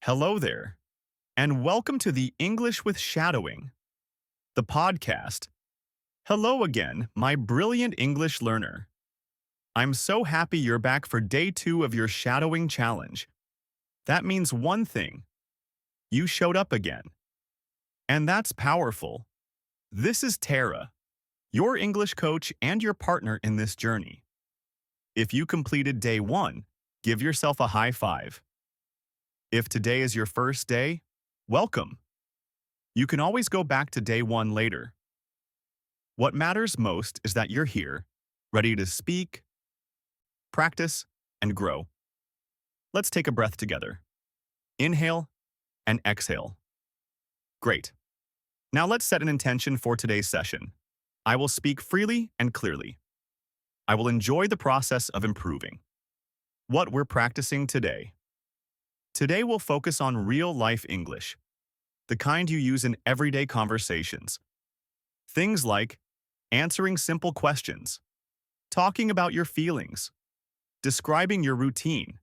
Hello there, and welcome to the English with Shadowing, the podcast. Hello again, my brilliant English learner. I'm so happy you're back for day 2 of your shadowing challenge. That means one thing. You showed up again. And that's powerful. This is Tara, your English coach and your partner in this journey. If you completed day 1, give yourself a high five. If today is your first day, welcome. You can always go back to day 1 later. What matters most is that you're here, ready to speak, practice, and grow. Let's take a breath together. Inhale and exhale. Great. Now let's set an intention for today's session. I will speak freely and clearly. I will enjoy the process of improving. What we're practicing today. Today we'll focus on real-life English, the kind you use in everyday conversations. Things like answering simple questions, talking about your feelings, describing your routine,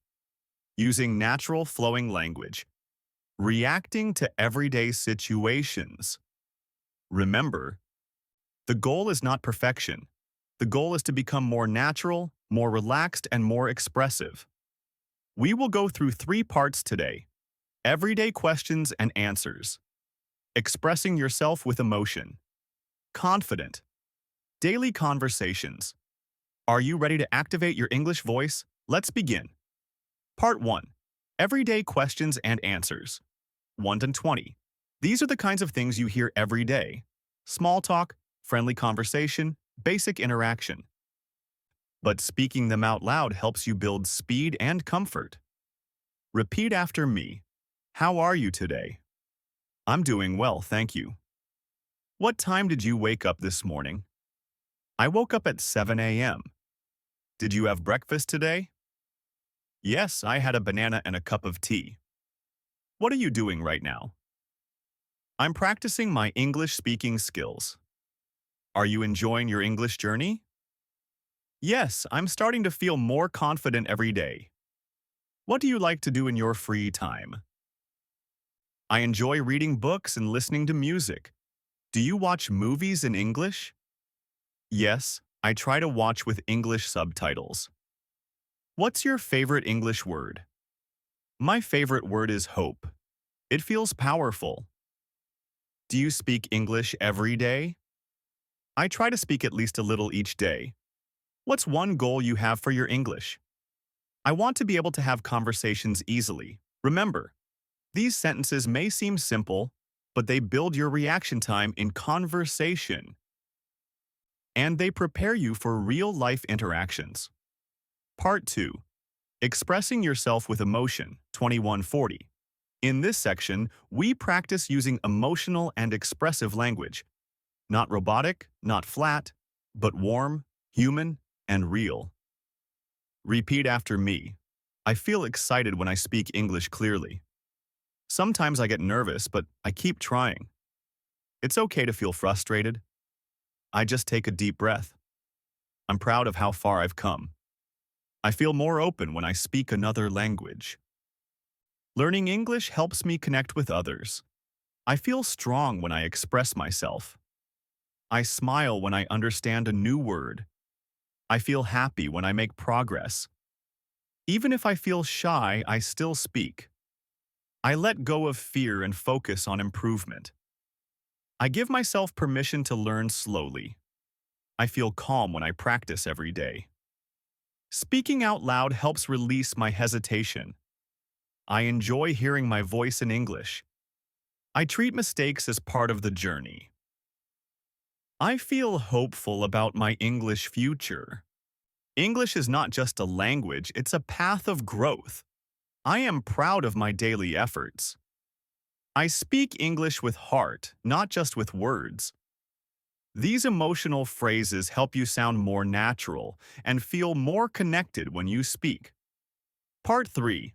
using natural flowing language, reacting to everyday situations. Remember, the goal is not perfection. The goal is to become more natural, more relaxed, and more expressive. We will go through 3 parts today: everyday questions and answers, expressing yourself with emotion, confident, daily conversations. Are you ready to activate your English voice? Let's begin. Part 1. Everyday questions and answers. 1 to 20. These are the kinds of things you hear every day. Small talk, friendly conversation, basic interaction. But speaking them out loud helps you build speed and comfort. Repeat after me. How are you today? I'm doing well, thank you. What time did you wake up this morning? I woke up at 7 a.m. Did you have breakfast today? Yes, I had a banana and a cup of tea. What are you doing right now? I'm practicing my English speaking skills. Are you enjoying your English journey? Yes, I'm starting to feel more confident every day. What do you like to do in your free time? I enjoy reading books and listening to music. Do you watch movies in English? Yes, I try to watch with English subtitles. What's your favorite English word? My favorite word is hope. It feels powerful. Do you speak English every day? I try to speak at least a little each day. What's one goal you have for your English? I want to be able to have conversations easily. Remember, these sentences may seem simple, but they build your reaction time in conversation. And they prepare you for real-life interactions. Part 2. Expressing yourself with emotion, 2140. In this section, we practice using emotional and expressive language. Not robotic, not flat, but warm, human, and real. Repeat after me. I feel excited when I speak English clearly. Sometimes I get nervous, but I keep trying. It's okay to feel frustrated. I just take a deep breath. I'm proud of how far I've come. I feel more open when I speak another language. Learning English helps me connect with others. I feel strong when I express myself. I smile when I understand a new word. I feel happy when I make progress. Even if I feel shy, I still speak. I let go of fear and focus on improvement. I give myself permission to learn slowly. I feel calm when I practice every day. Speaking out loud helps release my hesitation. I enjoy hearing my voice in English. I treat mistakes as part of the journey. I feel hopeful about my English future. English is not just a language, it's a path of growth. I am proud of my daily efforts. I speak English with heart, not just with words. These emotional phrases help you sound more natural and feel more connected when you speak. Part 3.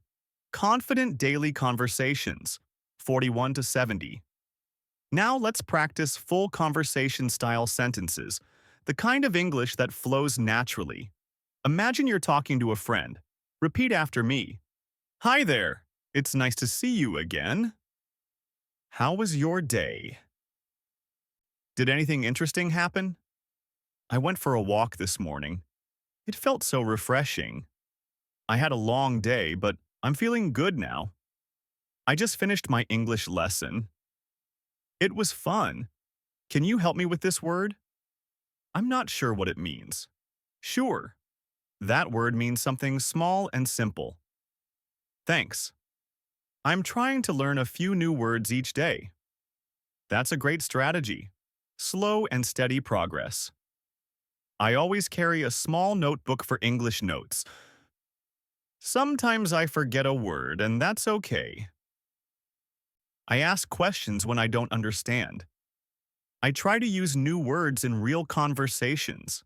Confident Daily Conversations, 41 to 70. Now let's practice full conversation-style sentences, the kind of English that flows naturally. Imagine you're talking to a friend. Repeat after me. Hi there. It's nice to see you again. How was your day? Did anything interesting happen? I went for a walk this morning. It felt so refreshing. I had a long day, but I'm feeling good now. I just finished my English lesson. It was fun. Can you help me with this word? I'm not sure what it means. Sure. That word means something small and simple. Thanks. I'm trying to learn a few new words each day. That's a great strategy. Slow and steady progress. I always carry a small notebook for English notes. Sometimes I forget a word, and that's okay. I ask questions when I don't understand. I try to use new words in real conversations.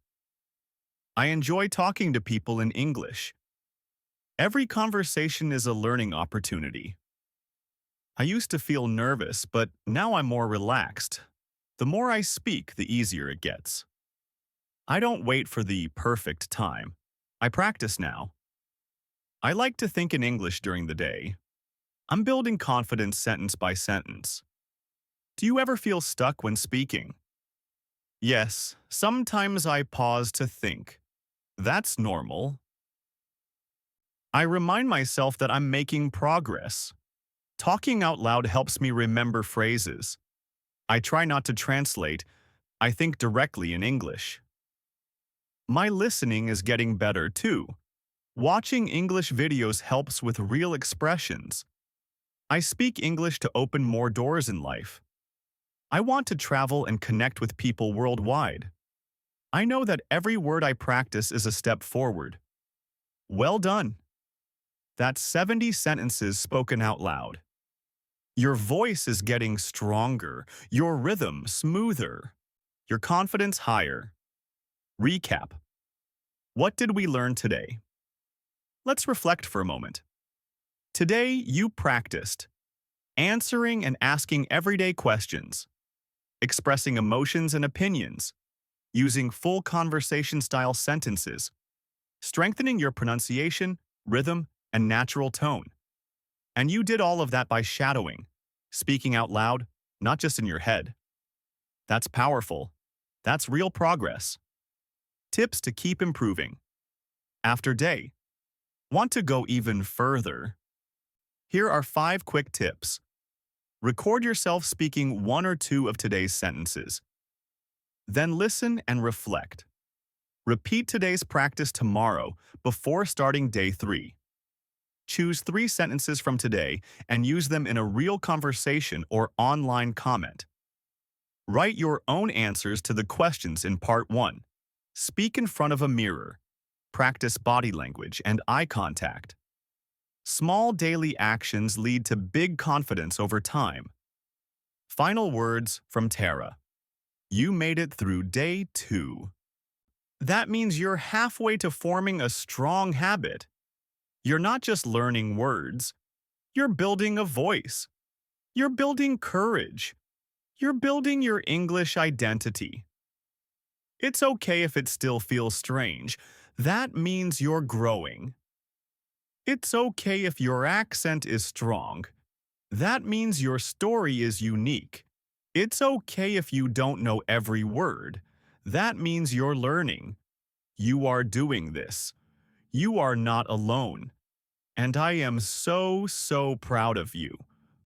I enjoy talking to people in English. Every conversation is a learning opportunity. I used to feel nervous, but now I'm more relaxed. The more I speak, the easier it gets. I don't wait for the perfect time. I practice now. I like to think in English during the day. I'm building confidence sentence by sentence. Do you ever feel stuck when speaking? Yes, sometimes I pause to think. That's normal. I remind myself that I'm making progress. Talking out loud helps me remember phrases. I try not to translate. I think directly in English. My listening is getting better too. Watching English videos helps with real expressions. I speak English to open more doors in life. I want to travel and connect with people worldwide. I know that every word I practice is a step forward. Well done. That's 70 sentences spoken out loud. Your voice is getting stronger, your rhythm smoother, your confidence higher. Recap. What did we learn today? Let's reflect for a moment. Today, you practiced answering and asking everyday questions, expressing emotions and opinions, using full conversation-style sentences, strengthening your pronunciation, rhythm, and natural tone. And you did all of that by shadowing, speaking out loud, not just in your head. That's powerful. That's real progress. Tips to keep improving. After day. Want to go even further? Here are 5 quick tips. Record yourself speaking 1 or 2 of today's sentences. Then listen and reflect. Repeat today's practice tomorrow before starting day 3. Choose 3 sentences from today and use them in a real conversation or online comment. Write your own answers to the questions in part 1. Speak in front of a mirror. Practice body language and eye contact. Small daily actions lead to big confidence over time. Final words from Tara. You made it through day 2. That means you're halfway to forming a strong habit. You're not just learning words. You're building a voice. You're building courage. You're building your English identity. It's okay if it still feels strange. That means you're growing. It's okay if your accent is strong. That means your story is unique. It's okay if you don't know every word. That means you're learning. You are doing this. You are not alone. And I am so proud of you.